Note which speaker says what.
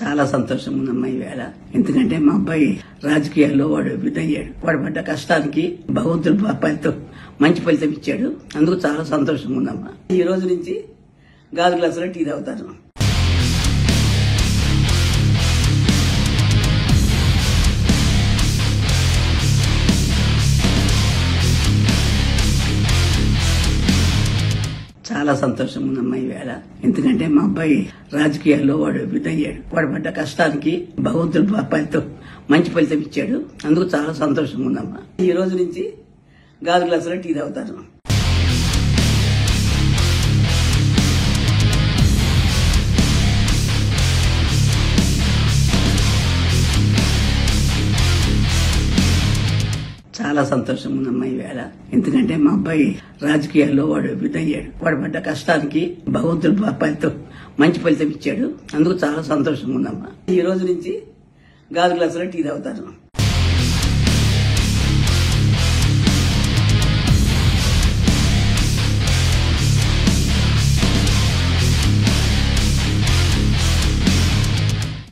Speaker 1: చాలా సంతోషం ఉందమ్మా ఈవేళ. ఎందుకంటే మా అబ్బాయి రాజకీయాల్లో వాడు విధయ్యాడు. వాడు పడ్డ కష్టానికి భగవంతుడు అబ్బాయితో మంచి ఫలితం ఇచ్చాడు. అందుకు చాలా సంతోషం ఉందమ్మా. ఈ రోజు నుంచి గాజు గ్లాసులో టీ తాగుతాను. చాలా సంతోషం ఉందమ్మా ఈవేళ. ఎందుకంటే మా అబ్బాయి రాజకీయాల్లో వాడు విధయ్యాడు. వాడు పడ్డ కష్టానికి భగవంతుడు అబ్బాయితో మంచి ఫలితం ఇచ్చాడు. అందుకు చాలా సంతోషం ఉందమ్మా. ఈ రోజు నుంచి గాజు గ్లాసులో టీ తాగుతాను. చాలా సంతోషం ఉందమ్మా ఈవేళ. ఎందుకంటే మా అబ్బాయి రాజకీయాల్లో వాడు విధయ్యాడు. వాడు పడ్డ కష్టానికి భగవంతుడు అబ్బాయితో మంచి ఫలితం ఇచ్చాడు. అందుకు చాలా సంతోషం ఉందమ్మా. ఈ రోజు నుంచి గాజు గ్లాసులో టీ తాగుతాను.